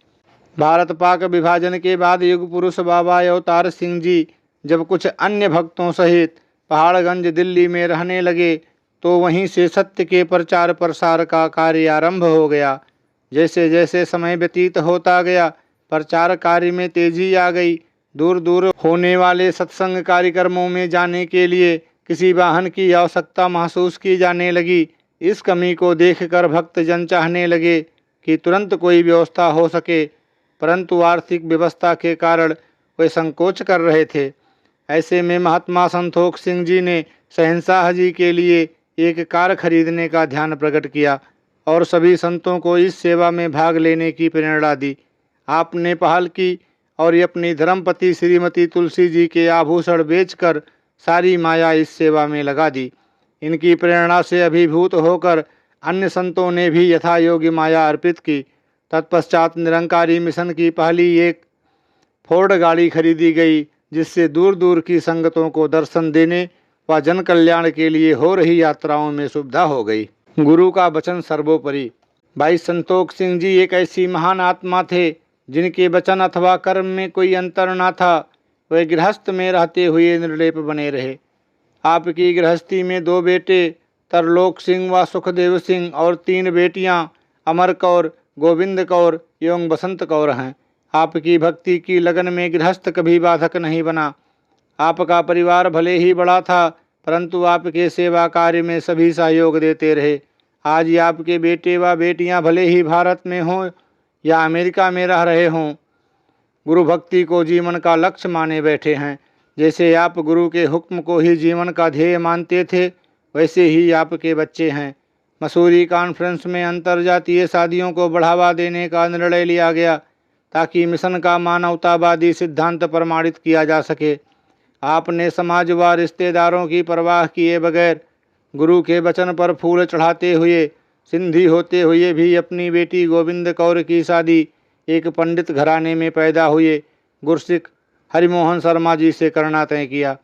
भारत पाक विभाजन के बाद युग पुरुष बाबा अवतार सिंह जी जब कुछ अन्य भक्तों सहित पहाड़गंज दिल्ली में रहने लगे तो वहीं से सत्य के प्रचार प्रसार का कार्य आरंभ हो गया। जैसे जैसे समय व्यतीत होता गया प्रचार कार्य में तेजी आ गई। दूर दूर होने वाले सत्संग कार्यक्रमों में जाने के लिए किसी वाहन की आवश्यकता महसूस की जाने लगी। इस कमी को देखकर भक्तजन चाहने लगे कि तुरंत कोई व्यवस्था हो सके, परंतु आर्थिक व्यवस्था के कारण वे संकोच कर रहे थे। ऐसे में महात्मा संतोष सिंह जी ने शहंशाह जी के लिए एक कार खरीदने का ध्यान प्रकट किया और सभी संतों को इस सेवा में भाग लेने की प्रेरणा दी। आपने पहल की और अपनी धर्मपति श्रीमती तुलसी जी के आभूषण बेचकर सारी माया इस सेवा में लगा दी। इनकी प्रेरणा से अभिभूत होकर अन्य संतों ने भी यथायोग्य माया अर्पित की। तत्पश्चात निरंकारी मिशन की पहली एक फोर्ड गाड़ी खरीदी गई, जिससे दूर दूर की संगतों को दर्शन देने व जन कल्याण के लिए हो रही यात्राओं में सुविधा हो गई। गुरु का वचन सर्वोपरि। भाई संतोष सिंह जी एक ऐसी महान आत्मा थे जिनके वचन अथवा कर्म में कोई अंतर न था। वे गृहस्थ में रहते हुए निर्लेप बने रहे। आपकी गृहस्थी में 2 बेटे तरलोक सिंह व सुखदेव सिंह और 3 बेटियां अमर कौर, गोविंद कौर एवं बसंत कौर हैं। आपकी भक्ति की लगन में गृहस्थ कभी बाधक नहीं बना। आपका परिवार भले ही बड़ा था, परंतु आपके सेवा कार्य में सभी सहयोग देते रहे। आज आपके बेटे व बेटियां भले ही भारत में हों या अमेरिका में रह रहे हों, गुरु भक्ति को जीवन का लक्ष्य माने बैठे हैं। जैसे आप गुरु के हुक्म को ही जीवन का ध्येय मानते थे, वैसे ही आपके बच्चे हैं। मसूरी कॉन्फ्रेंस में अंतर्जातीय शादियों को बढ़ावा देने का निर्णय लिया गया ताकि मिशन का मानवतावादी सिद्धांत प्रमाणित किया जा सके। आपने समाज व रिश्तेदारों की परवाह किए बगैर गुरु के वचन पर फूल चढ़ाते हुए सिंधी होते हुए भी अपनी बेटी गोविंद कौर की शादी एक पंडित घराने में पैदा हुए गुरसिख हरिमोहन शर्मा जी से करना तय किया।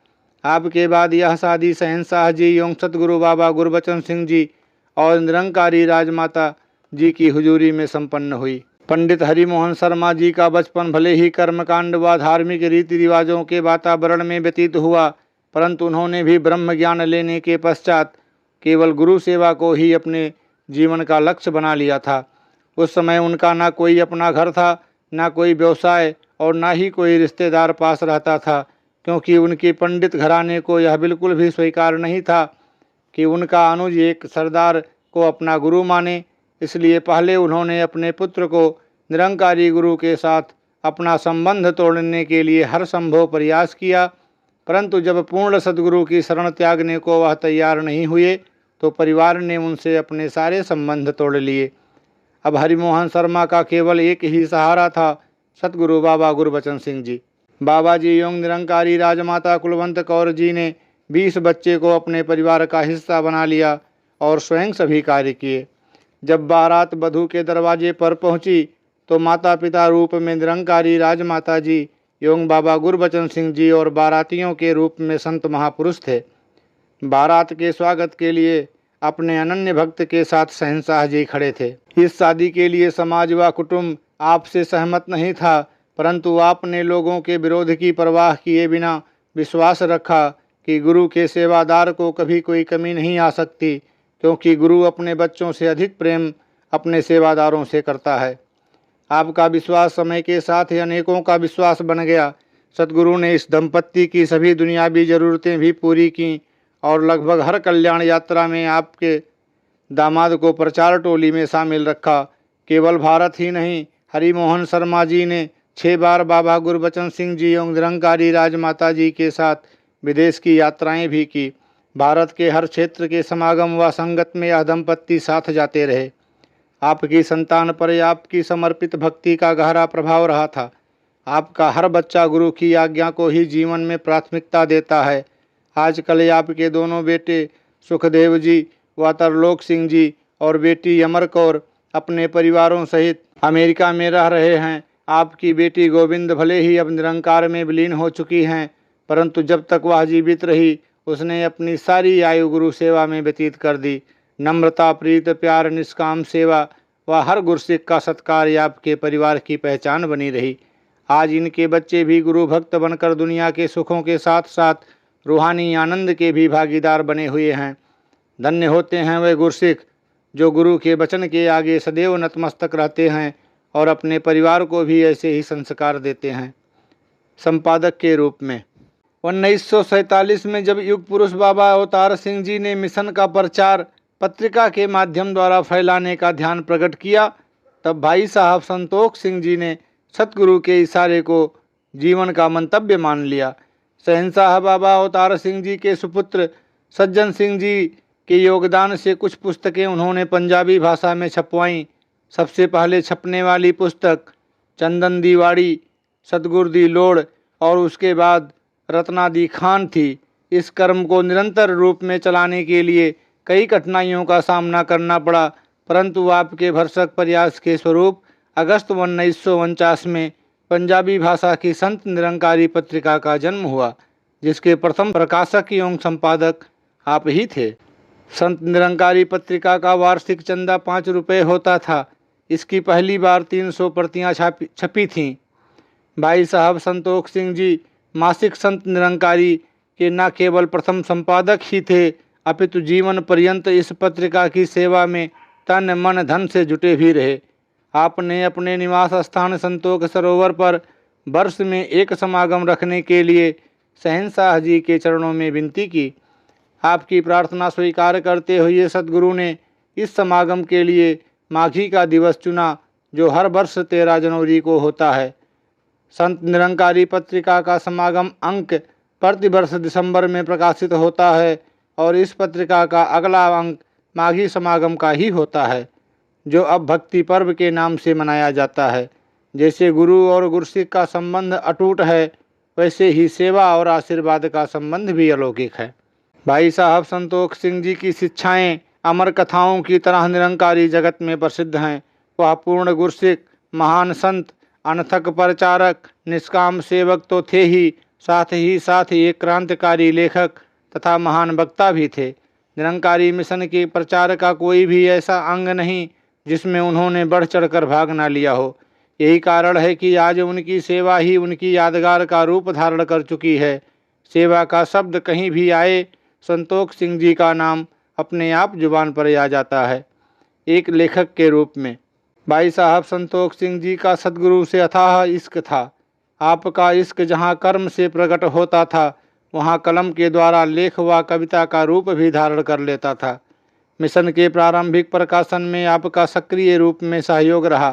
आपके बाद यह शादी शहंशाह जी एवं सतगुरु बाबा गुरबचन सिंह जी और निरंकारी राजमाता जी की हुजूरी में संपन्न हुई। पंडित हरिमोहन शर्मा जी का बचपन भले ही कर्मकांड व धार्मिक रीति रिवाजों के वातावरण में व्यतीत हुआ, परंतु उन्होंने भी ब्रह्म ज्ञान लेने के पश्चात केवल गुरु सेवा को ही अपने जीवन का लक्ष्य बना लिया था। उस समय उनका ना कोई अपना घर था, ना कोई व्यवसाय और ना ही कोई रिश्तेदार पास रहता था, क्योंकि उनके पंडित घराने को यह बिल्कुल भी स्वीकार नहीं था कि उनका अनुज एक सरदार को अपना गुरु माने। इसलिए पहले उन्होंने अपने पुत्र को निरंकारी गुरु के साथ अपना संबंध तोड़ने के लिए हर संभव प्रयास किया, परंतु जब पूर्ण सद्गुरु की शरण त्यागने को वह तैयार नहीं हुए तो परिवार ने उनसे अपने सारे संबंध तोड़ लिए। अब हरिमोहन शर्मा का केवल एक ही सहारा था, सतगुरु बाबा गुरबचन सिंह जी। बाबा जी एवं निरंकारी राजमाता कुलवंत कौर जी ने 20 बच्चे को अपने परिवार का हिस्सा बना लिया और स्वयं सभी कार्य किए। जब बारात वधू के दरवाजे पर पहुंची तो माता पिता रूप में निरंकारी राजमाता जी एवं बाबा गुरबचन सिंह जी और बारातियों के रूप में संत महापुरुष थे। बारात के स्वागत के लिए अपने अनन्य भक्त के साथ शहंशाह जी खड़े थे। इस शादी के लिए समाज व कुटुंब आपसे सहमत नहीं था, परंतु आपने लोगों के विरोध की परवाह किए बिना विश्वास रखा कि गुरु के सेवादार को कभी कोई कमी नहीं आ सकती, क्योंकि गुरु अपने बच्चों से अधिक प्रेम अपने सेवादारों से करता है। आपका विश्वास समय के साथ ही अनेकों का विश्वास बन गया। सतगुरु ने इस दंपत्ति की सभी दुनियावी जरूरतें भी पूरी की और लगभग हर कल्याण यात्रा में आपके दामाद को प्रचार टोली में शामिल रखा। केवल भारत ही नहीं, हरिमोहन शर्मा जी ने 6 बार बाबा गुरबचन सिंह जी एवं निरंकारी राजमाता जी के साथ विदेश की यात्राएं भी की। भारत के हर क्षेत्र के समागम व संगत में यह दंपत्ति साथ जाते रहे। आपकी संतान पर आपकी समर्पित भक्ति का गहरा प्रभाव रहा था। आपका हर बच्चा गुरु की आज्ञा को ही जीवन में प्राथमिकता देता है। आजकल आपके दोनों बेटे सुखदेव जी व तरलोक सिंह जी और बेटी अमर कौर अपने परिवारों सहित अमेरिका में रह रहे हैं। आपकी बेटी गोविंद भले ही अब निरंकार में विलीन हो चुकी हैं, परंतु जब तक वह जीवित रही उसने अपनी सारी आयु गुरु सेवा में व्यतीत कर दी। नम्रता, प्रीत, प्यार, निष्काम सेवा व हर गुरसिक का सत्कार आपके परिवार की पहचान बनी रही। आज इनके बच्चे भी गुरु भक्त बनकर दुनिया के सुखों के साथ साथ रूहानी आनंद के भी भागीदार बने हुए हैं। धन्य होते हैं वे गुरसिख जो गुरु के वचन के आगे सदैव नतमस्तक रहते हैं और अपने परिवार को भी ऐसे ही संस्कार देते हैं। संपादक के रूप में 1947 में जब युग पुरुष बाबा अवतार सिंह जी ने मिशन का प्रचार पत्रिका के माध्यम द्वारा फैलाने का ध्यान प्रकट किया, तब भाई साहब संतोष सिंह जी ने सतगुरु के इशारे को जीवन का मंतव्य मान लिया। शहंशाह बाबा अवतार सिंह जी के सुपुत्र सज्जन सिंह जी के योगदान से कुछ पुस्तकें उन्होंने पंजाबी भाषा में छपवाईं। सबसे पहले छपने वाली पुस्तक चंदन दी वाड़ी, सतगुर दी लोड़ और उसके बाद रत्ना दी खान थी। इस कर्म को निरंतर रूप में चलाने के लिए कई कठिनाइयों का सामना करना पड़ा, परंतु आपके भरसक प्रयास के स्वरूप अगस्त 1949 में पंजाबी भाषा की संत निरंकारी पत्रिका का जन्म हुआ, जिसके प्रथम प्रकाशक एवं संपादक आप ही थे। संत निरंकारी पत्रिका का वार्षिक चंदा 5 रुपये होता था। इसकी पहली बार 300 प्रतियाँ छपी थीं। भाई साहब संतोष सिंह जी मासिक संत निरंकारी के न केवल प्रथम संपादक ही थे, अपितु जीवन पर्यंत इस पत्रिका की सेवा में तन मन धन से जुटे भी रहे। आपने अपने निवास स्थान संतोष सरोवर पर वर्ष में एक समागम रखने के लिए शहंशाह जी के चरणों में विनती की। आपकी प्रार्थना स्वीकार करते हुए सद्गुरु ने इस समागम के लिए माघी का दिवस चुना, जो हर वर्ष 13 जनवरी को होता है। संत निरंकारी पत्रिका का समागम अंक प्रतिवर्ष दिसंबर में प्रकाशित होता है और इस पत्रिका का अगला अंक माघी समागम का ही होता है, जो अब भक्ति पर्व के नाम से मनाया जाता है। जैसे गुरु और गुरसिख का संबंध अटूट है, वैसे ही सेवा और आशीर्वाद का संबंध भी अलौकिक है। भाई साहब संतोष सिंह जी की शिक्षाएं अमर कथाओं की तरह निरंकारी जगत में प्रसिद्ध हैं। वह पूर्ण गुरसिख, महान संत, अनथक प्रचारक, निष्काम सेवक तो थे ही साथ ही एक क्रांतिकारी लेखक तथा महान वक्ता भी थे। निरंकारी मिशन के प्रचार का कोई भी ऐसा अंग नहीं जिसमें उन्होंने बढ़ चढ़कर भाग न लिया हो। यही कारण है कि आज उनकी सेवा ही उनकी यादगार का रूप धारण कर चुकी है। सेवा का शब्द कहीं भी आए, संतोष सिंह जी का नाम अपने आप जुबान पर आ जाता है। एक लेखक के रूप में भाई साहब संतोष सिंह जी का सद्गुरु से अथाह इश्क था। आपका इश्क जहाँ कर्म से प्रकट होता था, वहाँ कलम के द्वारा लेख व कविता का रूप भी धारण कर लेता था। मिशन के प्रारंभिक प्रकाशन में आपका सक्रिय रूप में सहयोग रहा।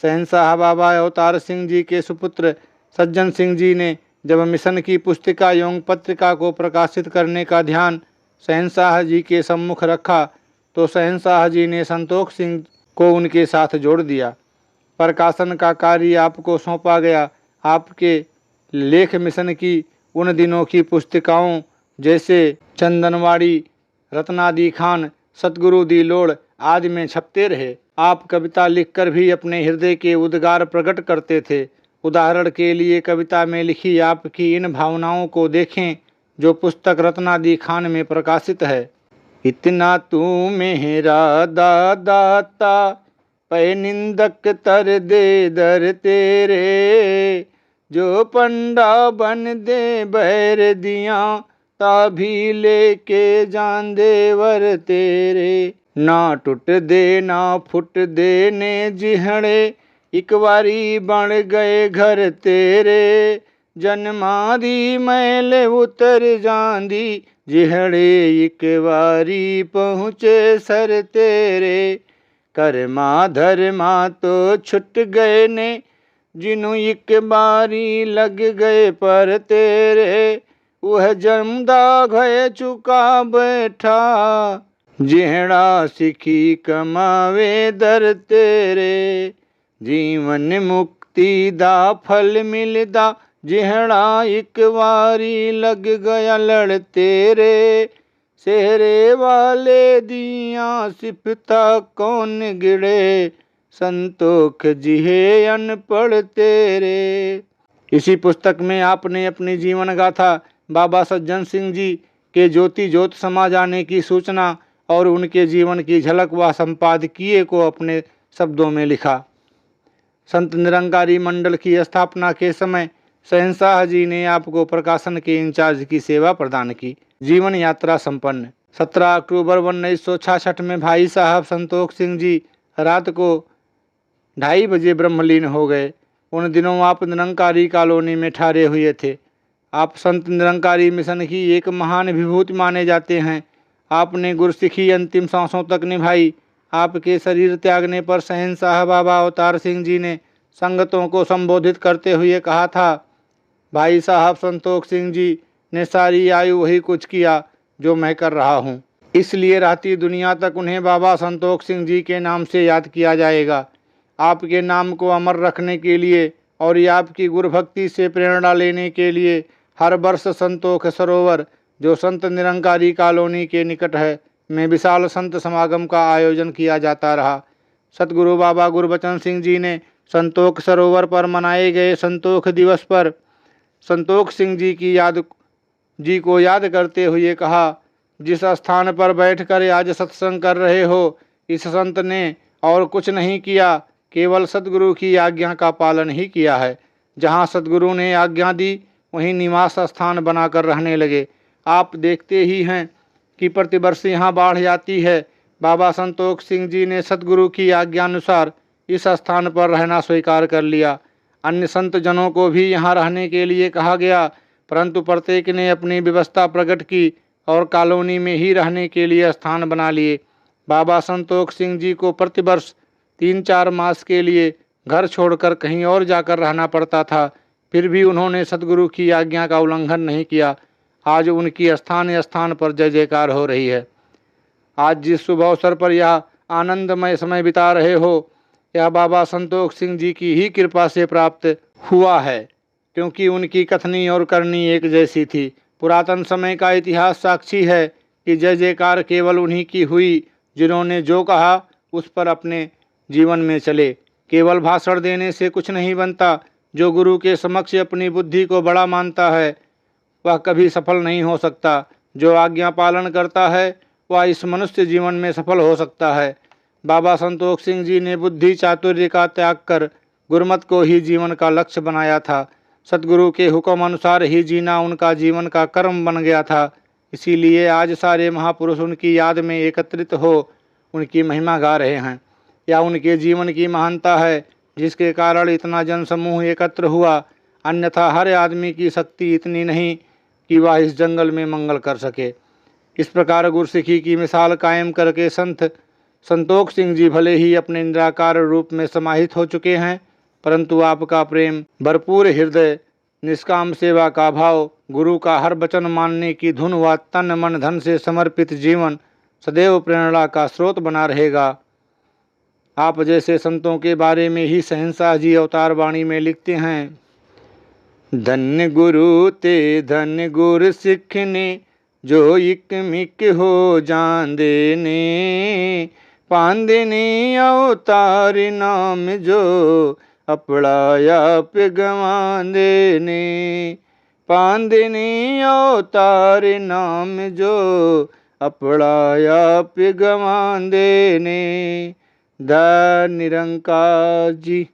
शहंशाह बाबा अवतार सिंह जी के सुपुत्र सज्जन सिंह जी ने जब मिशन की पुस्तिका एवं पत्रिका को प्रकाशित करने का ध्यान शहंशाह जी के सम्मुख रखा, तो शहंशाह जी ने संतोष सिंह को उनके साथ जोड़ दिया। प्रकाशन का कार्य आपको सौंपा गया। आपके लेख मिशन की उन दिनों की पुस्तिकाओं जैसे चंदनवाड़ी, रत्ना दी खान, सतगुरु दी लोड़ आदि में छपते रहे। आप कविता लिखकर भी अपने हृदय के उद्गार प्रकट करते थे। उदाहरण के लिए कविता में लिखी आपकी इन भावनाओं को देखें, जो पुस्तक रत्ना दी खान में प्रकाशित है। इतना तू मेरा दाता, पै निंदक तर दे दर तेरे, जो पंडा बन दे बैर दिया, ताभी लेके जान देवर तेरे। ना टुट दे ना फुट दे ने जिहड़े, एक बारी बन गए घर तेरे, जन्मा दी मैल उतर जांदी, जिहड़े एक बारी पहुँचे सर तेरे, कर्मा धर्मा तो छुट गए ने, जिन्हों एक बारी लग गए पर तेरे, वह जमदा गए चुका बैठा, जिहड़ा सिखी कमावे दर तेरे, जीवन मुक्ति दा फल मिलदा, जिहड़ा एक बारी लग गया लड़ तेरे, सेहरे वाले दियां सिफता कौन गिड़े, संतोख जिहे अनपढ़ तेरे। इसी पुस्तक में आपने अपनी जीवन गाथा बाबा सज्जन सिंह जी के ज्योति ज्योत समा जाने की सूचना और उनके जीवन की झलक व संपादकीय को अपने शब्दों में लिखा। संत निरंकारी मंडल की स्थापना के समय शहंशाह जी ने आपको प्रकाशन के इंचार्ज की सेवा प्रदान की। जीवन यात्रा संपन्न। 17 अक्टूबर 1966 में भाई साहब संतोख सिंह जी रात को 2:30 बजे ब्रह्मलीन हो गए। उन दिनों आप निरंकारी कॉलोनी में ठहरे हुए थे। आप संत निरंकारी मिशन की एक महान विभूति माने जाते हैं। आपने गुरसिखी अंतिम सांसों तक निभाई। आपके शरीर त्यागने पर शहंशाह बाबा अवतार सिंह जी ने संगतों को संबोधित करते हुए कहा था, भाई साहब संतोख सिंह जी ने सारी आयु वही कुछ किया जो मैं कर रहा हूँ, इसलिए रहती दुनिया तक उन्हें बाबा संतोख सिंह जी के नाम से याद किया जाएगा। आपके नाम को अमर रखने के लिए और ये आपकी गुरुभक्ति से प्रेरणा लेने के लिए हर वर्ष संतोख सरोवर जो संत निरंकारी कॉलोनी के निकट है में विशाल संत समागम का आयोजन किया जाता रहा। सतगुरु बाबा गुरबचन सिंह जी ने संतोख सरोवर पर मनाए गए संतोख दिवस पर संतोख सिंह जी को याद करते हुए कहा, जिस स्थान पर बैठकर आज सत्संग कर रहे हो, इस संत ने और कुछ नहीं किया, केवल सतगुरु की आज्ञा का पालन ही किया है। जहाँ सतगुरु ने आज्ञा दी वहीं निवास स्थान बनाकर रहने लगे। आप देखते ही हैं कि प्रतिवर्ष यहाँ बाढ़ आती है। बाबा संतोख सिंह जी ने सतगुरु की आज्ञानुसार इस स्थान पर रहना स्वीकार कर लिया। अन्य संत जनों को भी यहाँ रहने के लिए कहा गया, परंतु प्रत्येक ने अपनी व्यवस्था प्रकट की और कॉलोनी में ही रहने के लिए स्थान बना लिए। बाबा संतोख सिंह जी को प्रतिवर्ष 3-4 मास के लिए घर छोड़कर कहीं और जाकर रहना पड़ता था, फिर भी उन्होंने सतगुरु की आज्ञा का उल्लंघन नहीं किया। आज उनकी स्थान स्थान पर जय जयकार हो रही है। आज जिस शुभ अवसर पर यह आनंदमय समय बिता रहे हो, यह बाबा संतोख सिंह जी की ही कृपा से प्राप्त हुआ है, क्योंकि उनकी कथनी और करनी एक जैसी थी। पुरातन समय का इतिहास साक्षी है कि जय जयकार केवल उन्हीं की हुई जिन्होंने जो कहा उस पर अपने जीवन में चले। केवल भाषण देने से कुछ नहीं बनता। जो गुरु के समक्ष अपनी बुद्धि को बड़ा मानता है वह कभी सफल नहीं हो सकता। जो आज्ञा पालन करता है वह इस मनुष्य जीवन में सफल हो सकता है। बाबा संतोख सिंह जी ने बुद्धि चातुर्य का त्याग कर गुरमत को ही जीवन का लक्ष्य बनाया था। सतगुरु के हुक्म अनुसार ही जीना उनका जीवन का कर्म बन गया था। इसीलिए आज सारे महापुरुष उनकी याद में एकत्रित हो उनकी महिमा गा रहे हैं। या उनके जीवन की महानता है जिसके कारण इतना जनसमूह एकत्र हुआ, अन्यथा हर आदमी की शक्ति इतनी नहीं कि वह इस जंगल में मंगल कर सके। इस प्रकार गुरसिखी की मिसाल कायम करके संत संतोख सिंह जी भले ही अपने निराकार रूप में समाहित हो चुके हैं, परंतु आपका प्रेम, भरपूर हृदय, निष्काम सेवा का भाव, गुरु का हर वचन मानने की धुन व तन मन धन से समर्पित जीवन सदैव प्रेरणा का स्रोत बना रहेगा। आप जैसे संतों के बारे में ही शहंशाह जी अवतार वाणी में लिखते हैं, धन्य गुरु ते धन्य गुर सिख ने, जो इक मिक हो जांदे ने, पांदे ने अवतार नाम जो अपड़ाया पे गवांदे ने, पांदे ने अवतार नाम जो अपड़ाया पे गवांदे ने। द निरंकार जी।